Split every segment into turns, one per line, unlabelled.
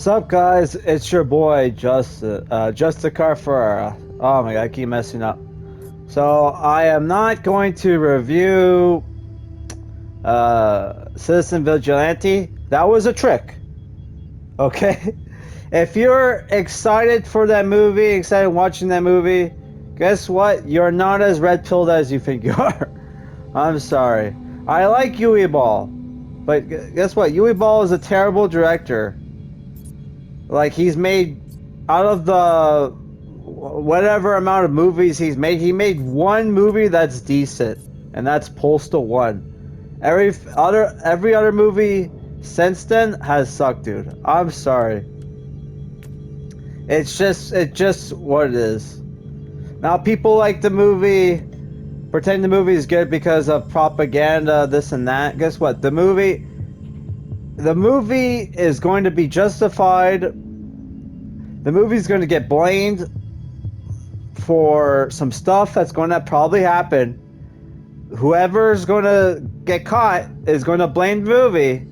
Sup guys, it's your boy Justicar Ferrara. Oh my god, I keep messing up. So I am not going to review Citizen Vigilante. That was a trick. Okay? If you're excited for that movie, excited watching that movie, guess what? You're not as red-pilled as you think you are. I'm sorry. I like Yui Ball, but guess what? Yui Ball is a terrible director. Like, he's made, out of the whatever amount of movies he made one movie that's decent, and that's Postal 1. Every other movie since then has sucked, dude. I'm sorry. It's just what it is. Now people like the movie, pretend the movie is good because of propaganda, this and that. Guess what? The movie is going to be justified. The movie's going to get blamed for some stuff that's going to probably happen. Whoever's going to get caught is going to blame the movie.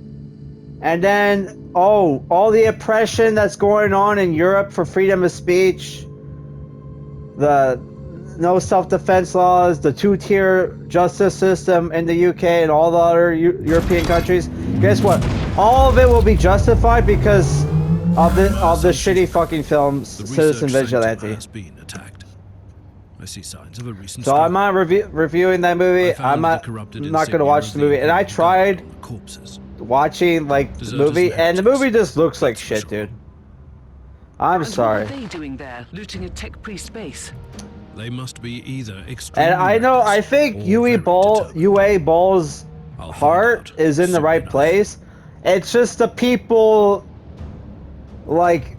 And then, oh, all the oppression that's going on in Europe for freedom of speech, the no self-defense laws, the two-tier justice system in the UK and all the other European countries. Guess what? All of it will be justified because of the shitty fucking film Citizen Vigilante.
I see signs of a recent
so I'm not reviewing that movie. I'm not going to watch the movie. And I tried watching like the movie, and the movie just looks like shit, dude. I'm sorry.
What are they doing there, looting a tech-free space?
They must be either extremely.
And I think UA Ball's heart is in the right place. It's just the people like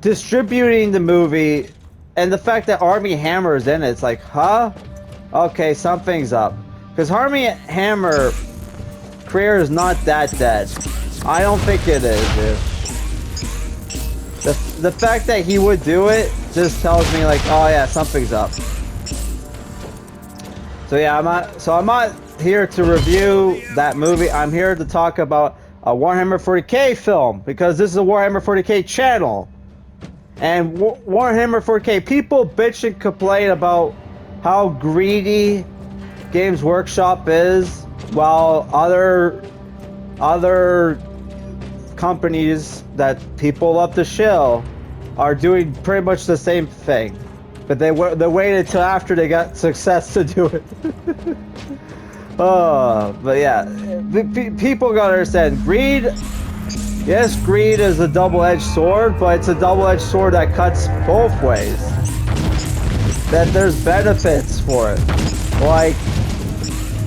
distributing the movie, and the fact that Armie Hammer is in it. It's like, huh? Okay, something's up. Because Armie Hammer career is not that dead. I don't think it is, dude. The fact that he would do it just tells me like, oh yeah, something's up. So yeah, I'm not here to review that movie. I'm here to talk about a Warhammer 40K film, because this is a Warhammer 40K channel. And Warhammer 40K, people bitch and complain about how greedy Games Workshop is, while other companies that people love to shill are doing pretty much the same thing, but they waited till after they got success to do it. Oh, but yeah, people gotta understand, greed. Yes, greed is a double-edged sword, but it's a double-edged sword that cuts both ways. That there's benefits for it. Like,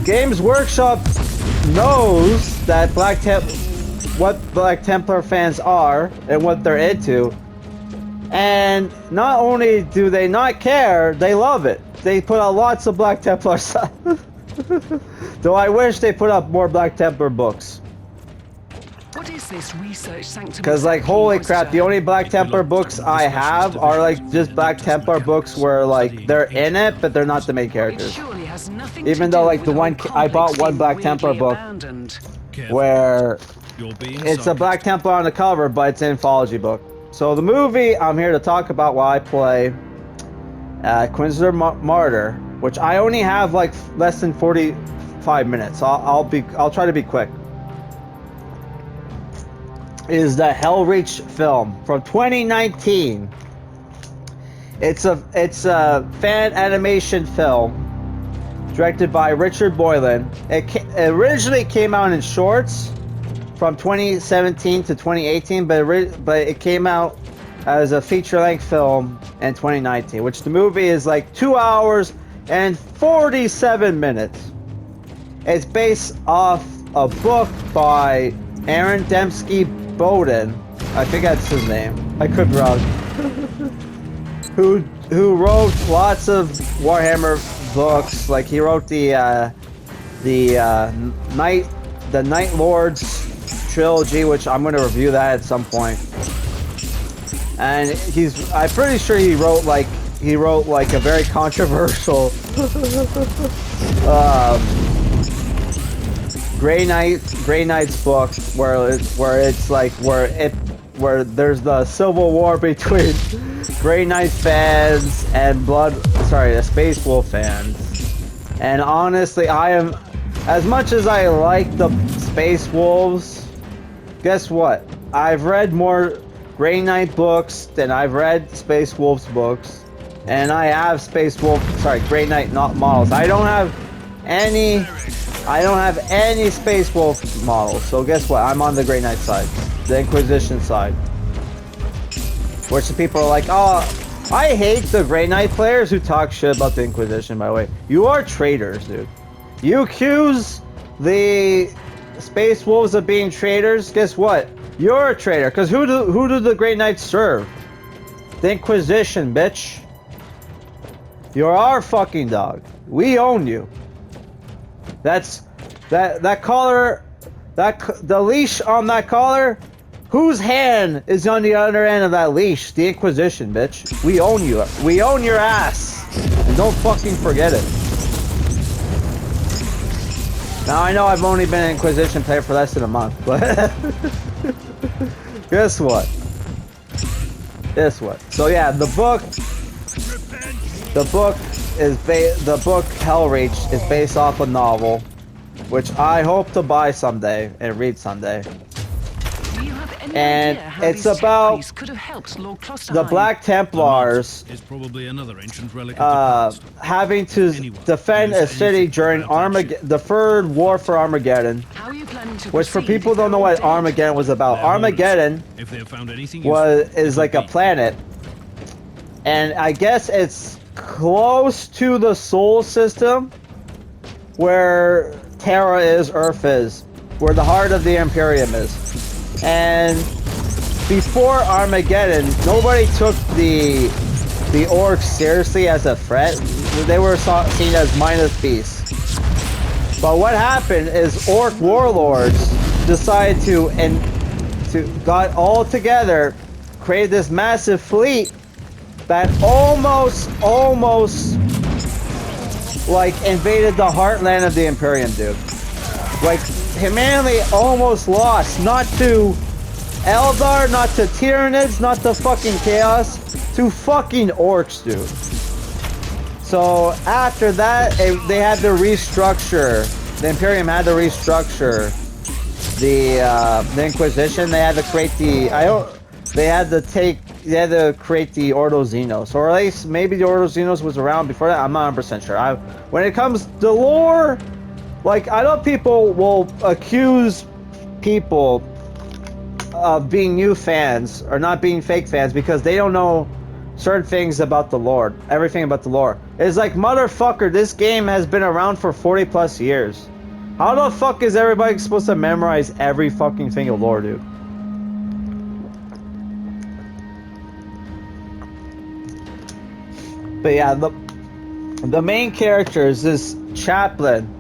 Games Workshop knows that what Black Templar fans are and what they're into, and not only do they not care, they love it. They put out lots of Black Templar stuff. Though I wish they put up more Black Templar books.
What is this research sanctum?
Because like, holy crap, the only Black Templar books I have are like just Black Templar books where like they're in it, but they're not the main characters. Even though like the one I bought one Black Templar book where it's a Black Templar on the cover, but it's an anthology book. So the movie I'm here to talk about while I play Inquistor Martyr, which I only have like less than 45 minutes. So I'll try to be quick. Is the Helreach film from 2019. It's a fan animation film directed by Richard Boylan. It originally came out in shorts from 2017 to 2018, but it came out as a feature-length film in 2019, which the movie is like 2 hours and 47 minutes. It's based off a book by Aaron Dembski Bowden, I think that's his name, I could be wrong, who wrote lots of Warhammer books. Like he wrote the Night Lords trilogy, which I'm going to review that at some point. And I'm pretty sure he wrote like a very controversial Grey Knight's book where it where there's the civil war between Grey Knight fans and the Space Wolf fans. And honestly, I am, as much as I like the Space Wolves, guess what? I've read more Grey Knight books than I've read Space Wolves books, and I have Grey Knight not models. I don't have any Space Wolf models. So guess what? I'm on the Grey Knight side, the Inquisition side. Which the people are like, oh, I hate the Grey Knight players who talk shit about the Inquisition. By the way, you are traitors, dude. You accuse the Space Wolves of being traitors. Guess what? You're a traitor, because who do the Grey Knights serve? The Inquisition, bitch. You're our fucking dog. We own you. That's that collar, the leash on that collar. Whose hand is on the other end of that leash? The Inquisition, bitch. We own you. We own your ass. And don't fucking forget it. Now I know I've only been an Inquisition player for less than a month, but guess what? Guess what? So yeah, the book Helreach is based off a novel, which I hope to buy someday and read someday.
Do you have any
And
idea how
it's
these
about
priests could have helped Lord
the
Klosterheim?
Black Templars
Is probably another ancient relic of the past.
having to defend a city during the third war for Armageddon.
How are you planning to
Which, for
proceed
people
if
who don't know
they're all
what
dead?
Armageddon was about,
They're holders.
Armageddon
If they have found anything
is like a planet, and I guess it's close to the Sol system, where Terra is, Earth is, where the heart of the Imperium is. And before Armageddon, nobody took the orcs seriously as a threat. They were seen as mindless beasts. But what happened is orc warlords decided to got all together, create this massive fleet that almost like invaded the heartland of the Imperium, dude. Like, humanity almost lost, not to Eldar, not to Tyranids, not to fucking Chaos, to fucking orcs, dude. So after that, they had to restructure. The Imperium had to restructure the Inquisition. They had to create they had to create the Ordo Xenos, or at least maybe the Ordo Xenos was around before that. I'm not 100% sure. When it comes to lore, like, I know people will accuse people of being new fans or not being fake fans because they don't know certain things about the lore, everything about the lore. It's like, motherfucker, this game has been around for 40 plus years. How the fuck is everybody supposed to memorize every fucking thing of lore, dude? But yeah, the main character is this chaplain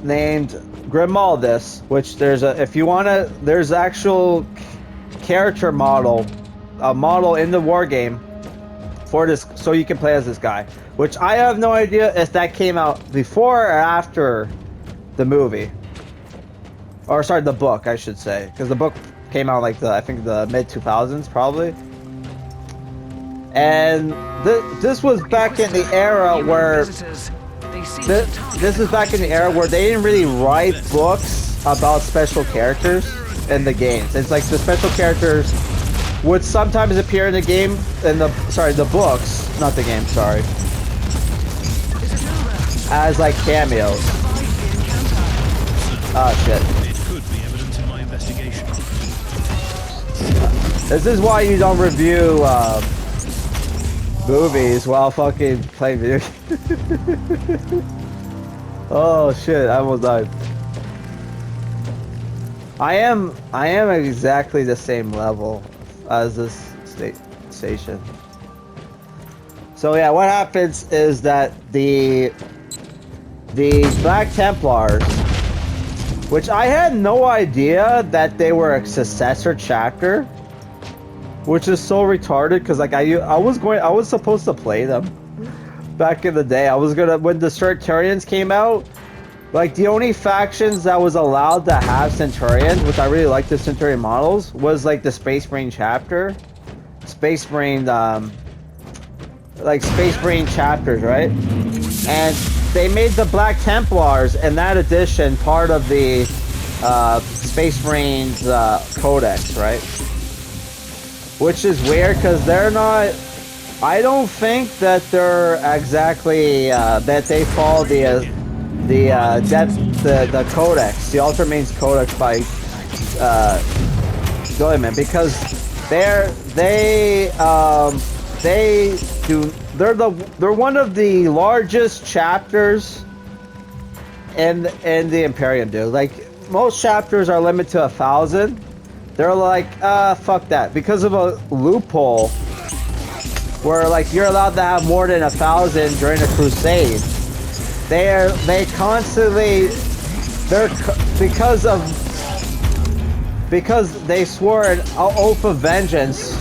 named Grimaldus, which there's actual character model, a model in the war game for this, so you can play as this guy. Which I have no idea if that came out before or after the movie, or sorry, the book, I should say, because the book came out like I think the mid 2000s probably. And this was back in the era where this is back in the era where they didn't really write books about special characters in the games. It's like the special characters would sometimes appear in the game, the books, not the game, sorry, as like cameos. Oh shit.
It could be evidence in my investigation.
This is why you don't review movies while fucking playing video games. Oh shit, I almost died. I am exactly the same level as this station. So yeah, what happens is that the Black Templars, which I had no idea that they were a successor chapter, which is so retarded, because like I was supposed to play them back in the day. I was gonna, when the Strategarians came out, Like, the only factions that was allowed to have Centurions, which I really like the Centurion models, was like the Space Marine chapter. Space Marine, like Space Marine chapters, right? And they made the Black Templars in that edition part of the Space Marines Codex, right? Which is weird because they're not. I don't think that they're exactly that they follow the Codex, the Ultramarines Codex by Gilliman, because they're one of the largest chapters in the Imperium, dude. Like, most chapters are limited to 1,000. They're like, fuck that, because of a loophole where like you're allowed to have more than 1,000 during a crusade. Because they swore an oath of vengeance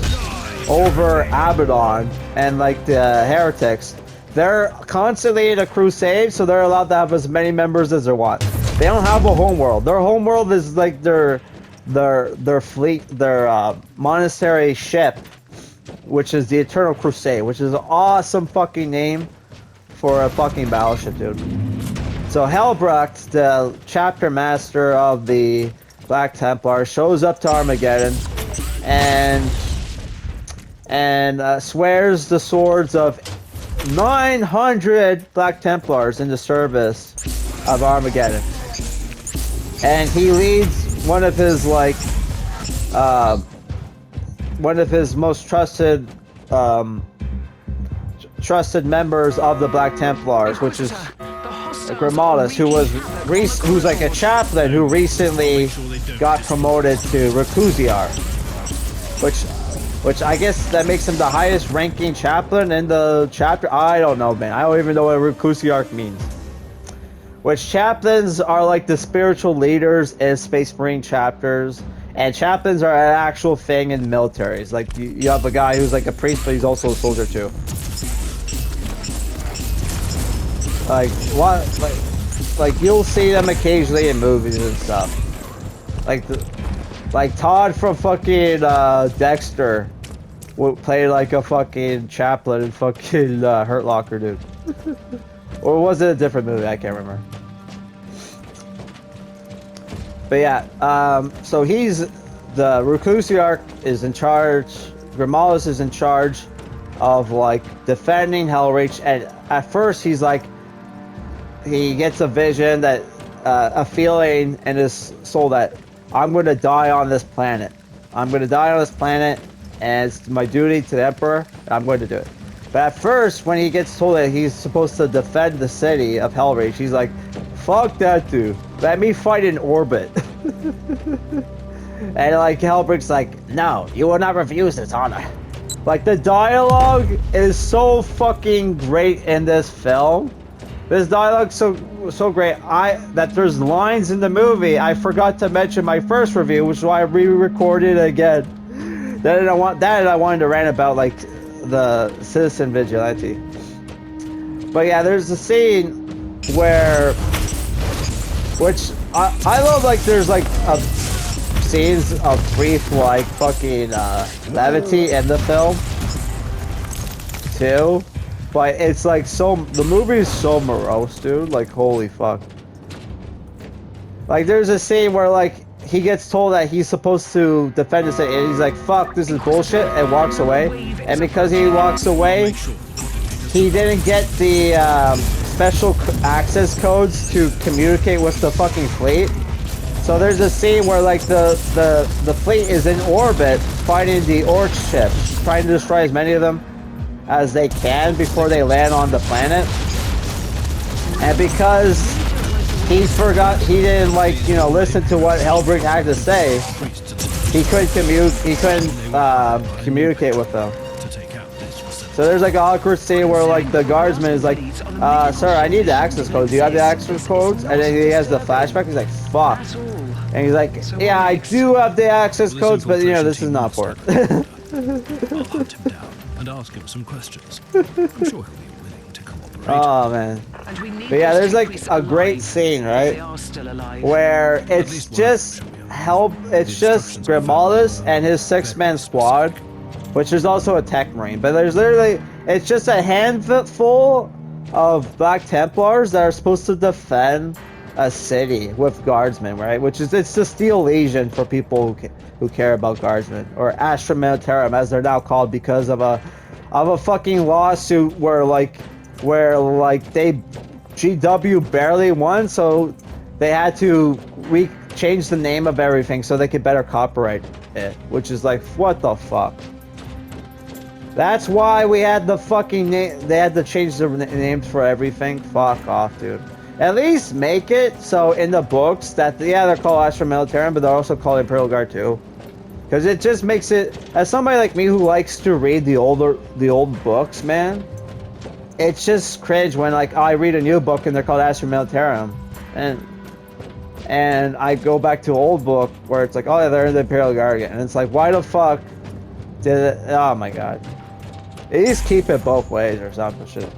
over Abaddon and like the heretics. They're constantly in a crusade, so they're allowed to have as many members as they want. They don't have a homeworld. Their homeworld is like their fleet, their monastery ship, which is the Eternal Crusade, which is an awesome fucking name for a fucking battleship, dude. So Helreach, the chapter master of the Black Templar, shows up to Armageddon and swears the swords of 900 Black Templars in the service of Armageddon. And he leads one of his like one of his most trusted members of the Black Templars, which is Grimaldus, who's like a chaplain who recently got promoted to Recusiar, which I guess that makes him the highest ranking chaplain in the chapter. I don't know, man. I don't even know what Recusiar means. Which chaplains are like the spiritual leaders in Space Marine chapters, and chaplains are an actual thing in militaries. Like you have a guy who's like a priest, but he's also a soldier too. Like what? Like you'll see them occasionally in movies and stuff. Like Todd from fucking Dexter would play like a fucking chaplain in fucking Hurt Locker, dude. Or was it a different movie? I can't remember. But yeah, so he's the Recusiar is in charge. Grimaldus is in charge of like defending Helreach, and at first he's like, he gets a vision that a feeling in his soul that I'm going to die on this planet. I'm going to die on this planet, and it's my duty to the Emperor. I'm going to do it. But at first, when he gets told that he's supposed to defend the city of Helreach, he's like, fuck that dude. Let me fight in orbit. And like Helreach's like, no, you will not refuse this honor. Like the dialogue is so fucking great in this film. This dialogue's so great. That there's lines in the movie I forgot to mention in my first review, which is why I re-recorded it again. I wanted to rant about like the citizen vigilante. But yeah, there's a scene which I love, like there's like scenes of brief like fucking levity in the film too. But it's like the movie is so morose, dude. Like, holy fuck. Like, there's a scene where, like, he gets told that he's supposed to defend the city, and he's like, fuck, this is bullshit, and walks away. And because he walks away, he didn't get the special access codes to communicate with the fucking fleet. So there's a scene where, like, the fleet is in orbit fighting the Orc ships, trying to destroy as many of them as they can before they land on the planet. And because he didn't like, you know, listen to what Helreach had to say, he couldn't communicate with them. So there's like an awkward scene where like the guardsman is like, sir, I need the access codes. Do you have the access codes? And then he has the flashback. He's like, fuck. And he's like, yeah, I do have the access codes, but you know, this is not important.
I'll hunt him down and ask him some questions. I'm sure he'll be willing to cooperate.
Oh man.
And we need
But yeah,
those
there's like
priests
a great
alive,
scene,
if
right?
they are still alive.
Where
At
it's
least one of them
just
shall be alive.
help. It's
The
just
instructions are very
Grimaldus
well,
and his six-man
very
squad,
specific.
which is also a tech marine. But there's literally, it's just a handful of Black Templars that are supposed to defend a city with guardsmen, right? Which is, it's the Steel Legion for people who care about guardsmen, or Astra Militarum as they're now called, because of a fucking lawsuit where they GW barely won, so they had to change the name of everything so they could better copyright it, which is like, what the fuck? That's why we had the fucking name. They had to change the names for everything. Fuck off, dude. At least make it so in the books that, yeah, they're called Astra Militarum, but they're also called Imperial Guard too. Because it just makes it, as somebody like me who likes to read the old books, man, it's just cringe when, like, I read a new book and they're called Astra Militarum, and I go back to old book where it's like, oh yeah, they're in the Imperial Guard again, and it's like, why the fuck did it? Oh my god. At least keep it both ways or something shit.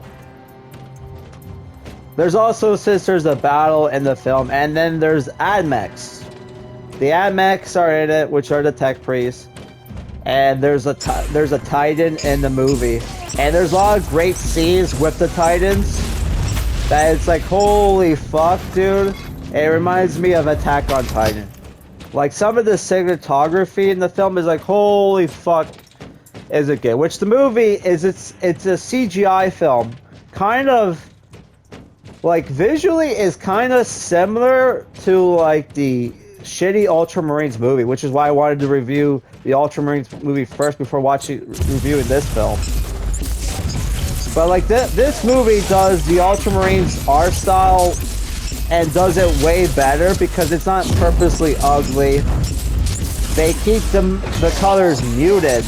There's also Sisters of Battle in the film, and then there's AdMechs. The AdMechs are in it, which are the tech priests, and there's a Titan in the movie, and there's a lot of great scenes with the Titans that it's like, holy fuck, dude. It reminds me of Attack on Titan. Like, some of the cinematography in the film is like, holy fuck, is it good? Which the movie is, it's a CGI film, kind of like visually is kind of similar to like the shitty Ultramarines movie, which is why I wanted to review the Ultramarines movie first before reviewing this film. But like this movie does the Ultramarines art style and does it way better because it's not purposely ugly. They keep the colors muted.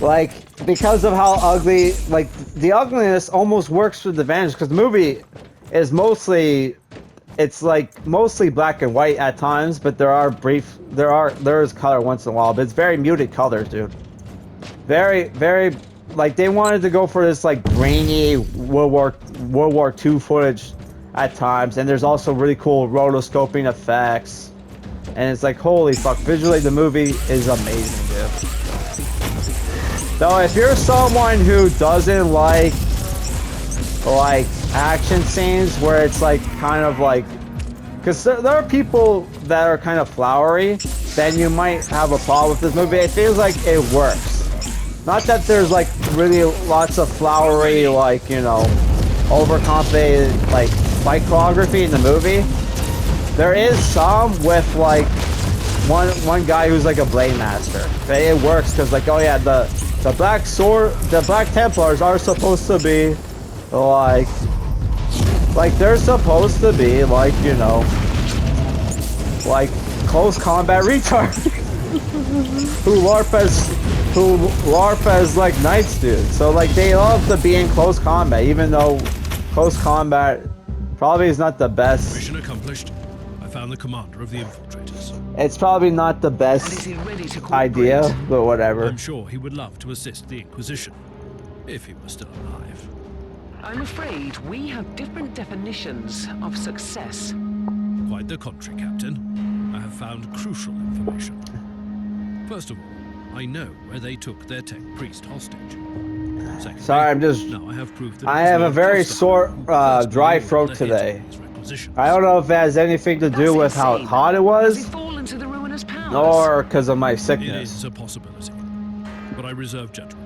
Like, because of how ugly, like, the ugliness almost works with the advantage, because the movie is mostly, it's like mostly black and white at times, but there is color once in a while, but it's very muted colors, dude. Very, like, they wanted to go for this, like, grainy World War II footage at times, and there's also really cool rotoscoping effects, and it's like, holy fuck, visually the movie is amazing, dude. So if you're someone who doesn't like action scenes where it's like kind of like, because there are people that are kind of flowery, then you might have a problem with this movie. It feels like it works. Not that there's like really lots of flowery, like, you know, overconfident like fight choreography in the movie. There is some with like one guy who's like a blade master. But it works because, like, oh yeah, the Black Templars are supposed to be like they're supposed to be like, you know, like close combat retards who LARP as like knights, dude. So like they love to be in close combat, even though close combat probably is not the best.
Mission accomplished. I found the commander of the infiltrators.
It's probably not the
And is
best
he ready to
idea,
cooperate?
but whatever.
I'm sure he would love to assist the Inquisition, if he were still alive.
I'm afraid we have different definitions of success.
Quite the contrary, Captain. I have found crucial information. First of all, I know where they took their tech priest hostage. Secondly,
Sorry, I'm just.
now I have proof that
I
it was
have a
Lord
very
Costa
sore,
who first
dry
revealed
throat
the hit
today.
of these requisitions.
I don't know if it has anything to do with how
insane.
hot it
Has he
was,
fallen to the ruinous powers?
or because of my
It
sickness.
is a possibility, but I reserve judgment.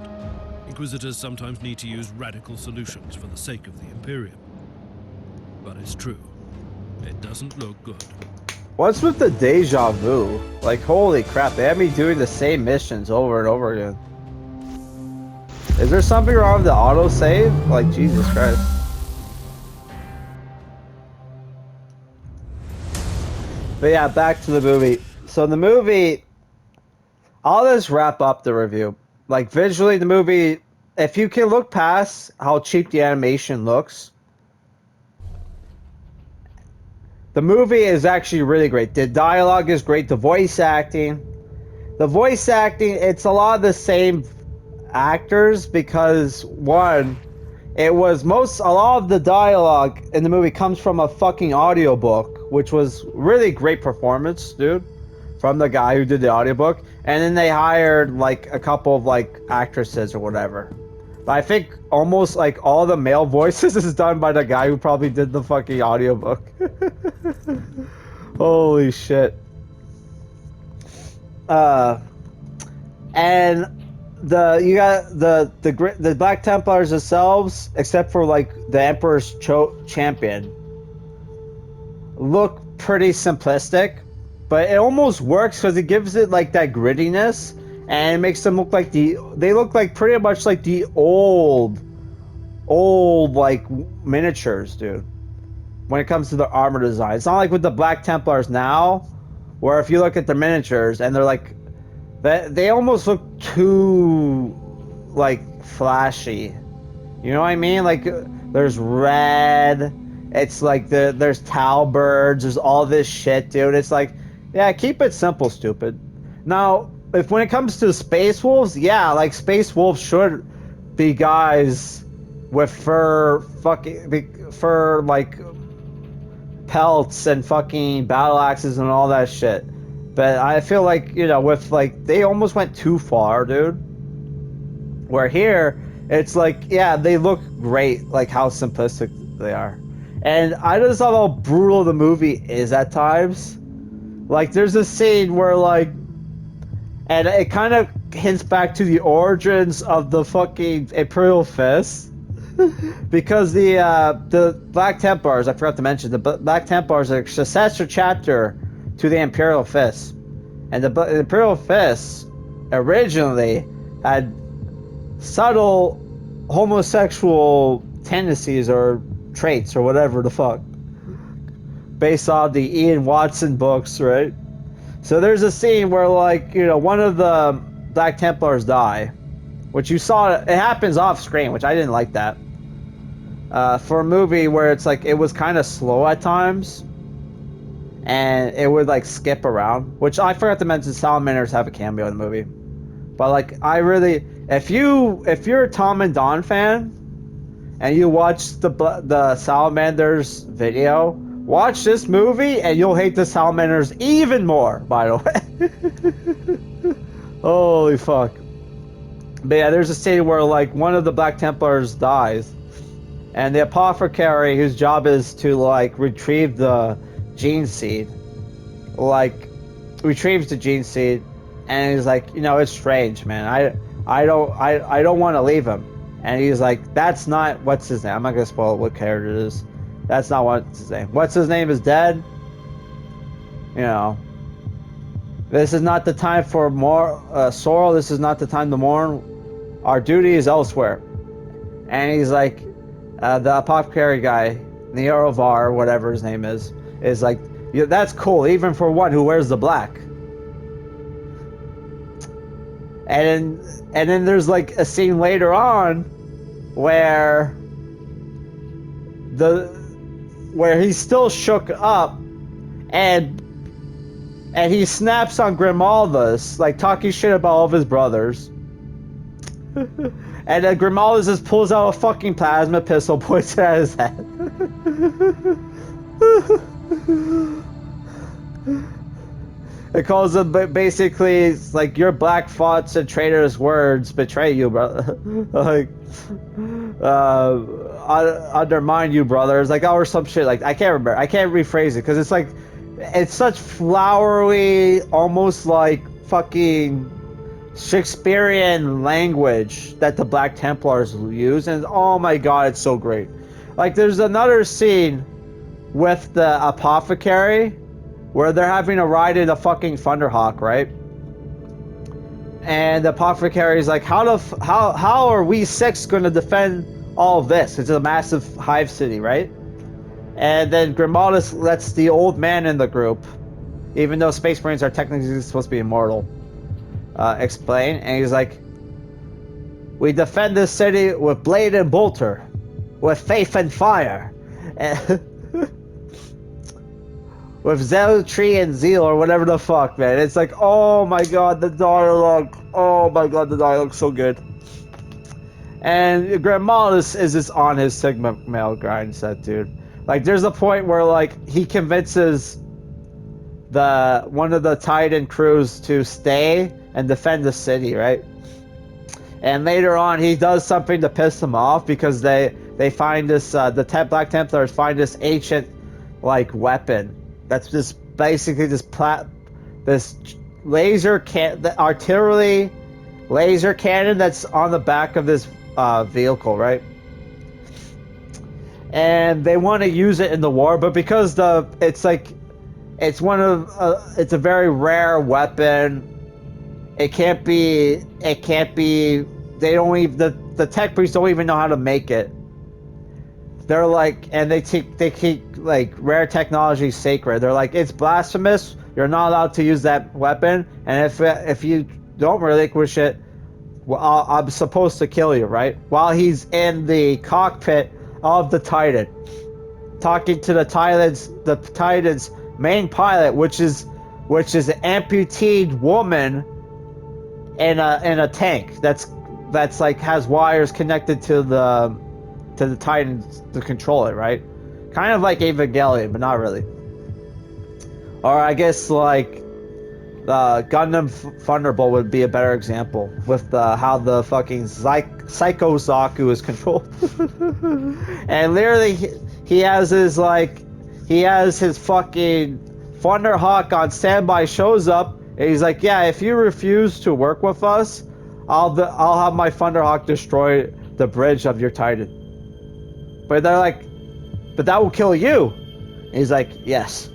Inquisitors sometimes need to use radical solutions for the sake of the Imperium. But it's true. It doesn't look good.
What's with the deja vu? Like, holy crap, they have me doing the same missions over and over again. Is there something wrong with the autosave? Like, Jesus Christ. But yeah, back to the movie. So the movie, I'll just wrap up the review. Like, visually, the movie, if you can look past how cheap the animation looks, the movie is actually really great. The dialogue is great. The voice acting, it's a lot of the same actors because, one, a lot of the dialogue in the movie comes from a fucking audiobook, which was really great performance, dude, from the guy who did the audiobook. And then they hired like a couple of like actresses or whatever. But I think almost like all the male voices is done by the guy who probably did the fucking audiobook. Holy shit. And you got the Black Templars themselves, except for like the Emperor's champion, look pretty simplistic, but it almost works because it gives it like that grittiness, and it makes them look like they look like pretty much like the old like miniatures, dude. When it comes to the armor design, it's not like with the Black Templars now, where if you look at the miniatures and they're like, they almost look too like flashy. You know what I mean? Like there's red. It's like there's Talbirds. There's all this shit, dude. It's like, yeah, keep it simple, stupid. Now, when it comes to Space Wolves, yeah, like Space Wolves should be guys with fur like pelts and fucking battle axes and all that shit. But I feel like, you know, with like, they almost went too far, dude. Where here, it's like, yeah, they look great, like how simplistic they are. And I just love how brutal the movie is at times. Like, there's a scene where, like, and it kind of hints back to the origins of the fucking Imperial Fist. Because the Black Templars, I forgot to mention, the Black Templars are a successor chapter to the Imperial Fist. And the Imperial Fist originally had subtle homosexual tendencies or traits or whatever the fuck, based on the Ian Watson books, right? So there's a scene where, like, you know, one of the Black Templars die, which you saw, it happens off screen, which I didn't like that. For a movie where it's like, it was kind of slow at times, and it would like skip around, which I forgot to mention, salamanders have a cameo in the movie. But like, I really, if you're a Tom and Don fan and you watch the salamanders video, watch this movie and you'll hate the salamanders even more, by the way. Holy fuck. But yeah, there's a scene where like one of the Black Templars dies, and the apothecary, whose job is to like retrieve the gene seed, like retrieves the gene seed, and he's like, you know, it's strange, man. I don't want to leave him. And he's like, that's not, what's his name? I'm not gonna spoil what character it is. That's not what's his name. What's his name is dead. You know, this is not the time for more sorrow. This is not the time to mourn. Our duty is elsewhere. And he's like, the apothecary guy, Neorovar, whatever his name is like, yeah, that's cool, even for one who wears the black. And then there's like a scene later on where he's still shook up, and he snaps on Grimaldus, like talking shit about all of his brothers. And then Grimaldus just pulls out a fucking plasma pistol, points it at his head. It calls him basically, it's like, your black thoughts and traitorous words betray you, brother. Like, undermine you, brother. It's like, oh, or some shit. Like, I can't remember. I can't rephrase it because it's like, it's such flowery, almost like fucking Shakespearean language that the Black Templars use, and oh my god, it's so great. Like, there's another scene with the apothecary where they're having a ride in a fucking Thunderhawk, right? And the apothecary is like, how are we six going to defend all of this? It's a massive hive city, right? And then Grimaldus lets the old man in the group, even though Space Marines are technically supposed to be immortal, explain. And he's like, we defend this city with blade and bolter, with faith and fire, and with zealotry and zeal, or whatever the fuck, man. It's like, oh my god, the dialogue. Oh my god, the dialogue's so good. And Grimal is just on his Sigma male grind set, dude. Like, there's a point where, like, he convinces one of the Titan crews to stay and defend the city, right? And later on, he does something to piss them off because they find this, Black Templars find this ancient, like, weapon that's just basically this artillery laser cannon that's on the back of this vehicle, right? And they want to use it in the war, but because it's a very rare weapon. It can't be. They don't even the tech priests don't even know how to make it. They're like, and they keep like rare technology sacred. They're like, it's blasphemous. You're not allowed to use that weapon, and if you don't relinquish it, well, I'm supposed to kill you, right? While he's in the cockpit of the Titan, talking to the Titan's main pilot, which is an amputee woman in a tank that's like has wires connected to the Titan to control it, right? Kind of like Evangelion, but not really. Or I guess like Gundam Thunderbolt would be a better example with how the fucking Psycho Zaku is controlled. And literally he has his fucking Thunderhawk on standby, shows up, and he's like, yeah, if you refuse to work with us, I'll have my Thunderhawk destroy the bridge of your Titan. But they're like, but that will kill you. And he's like, yes.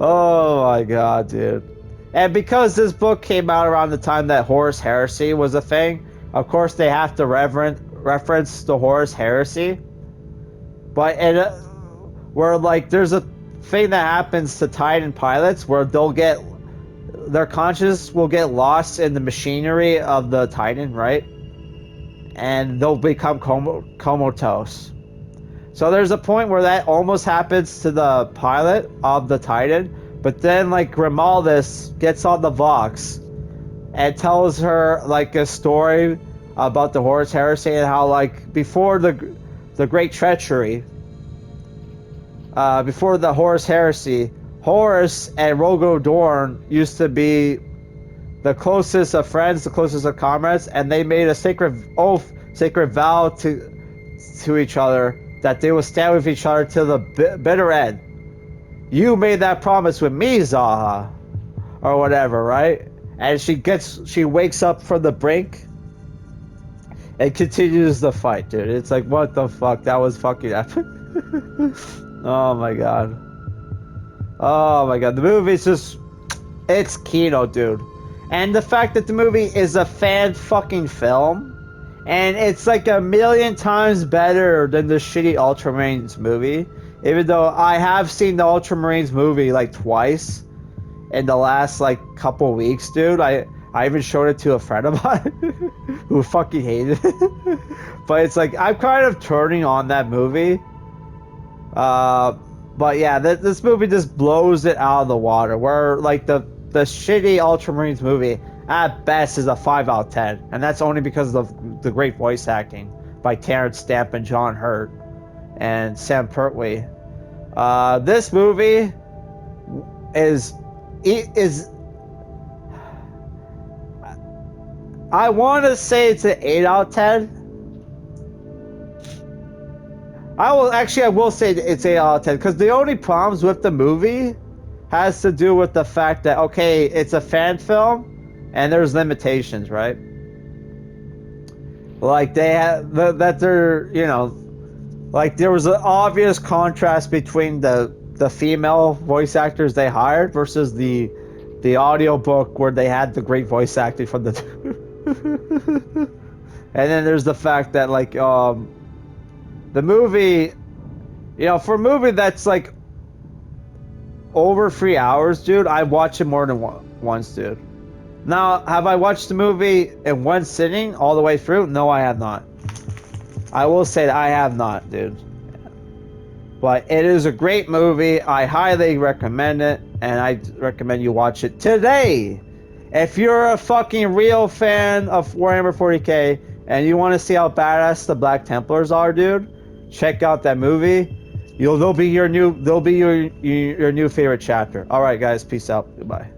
Oh my god, dude. And because this book came out around the time that Horus Heresy was a thing, of course they have to reference the Horus Heresy. But where like there's a thing that happens to Titan pilots where their conscious will get lost in the machinery of the Titan, right? And they'll become comatose. So there's a point where that almost happens to the pilot of the Titan, but then like Grimaldus gets on the Vox and tells her like a story about the Horus Heresy and how like before the Great Treachery, before the Horus Heresy, Horus and Rogo Dorn used to be the closest of friends, the closest of comrades, and they made a sacred vow to each other that they will stand with each other till the bitter end. You made that promise with me, Zaha, or whatever, right? And she wakes up from the brink and continues the fight, dude. It's like, what the fuck? That was fucking epic. Oh my god. Oh my god. The movie's just, it's Kino, dude. And the fact that the movie is a fan fucking film, and it's like a million times better than the shitty Ultramarines movie. Even though I have seen the Ultramarines movie like twice in the last like couple weeks, dude. I even showed it to a friend of mine who fucking hated it. But it's like, I'm kind of turning on that movie. But yeah, this movie just blows it out of the water. Where like the shitty Ultramarines movie at best is a 5 out of 10, and that's only because of the great voice acting by Terrence Stamp and John Hurt and Sam Pertwee. This movie is I want to say it's an 8 out of 10. I will say it's 8 out of 10 because the only problems with the movie has to do with the fact that, okay, it's a fan film and there's limitations, right? Like they have like there was an obvious contrast between the female voice actors they hired versus the audio book where they had the great voice acting from the and then there's the fact that like the movie, for a movie that's like over 3 hours, dude, I watched it more than once, dude. Now, have I watched the movie in one sitting all the way through? No, I have not. I will say that I have not, dude. But it is a great movie. I highly recommend it, and I recommend you watch it today. If you're a fucking real fan of Warhammer 40K and you want to see how badass the Black Templars are, dude, check out that movie. They'll be your new favorite chapter. All right, guys, peace out. Goodbye.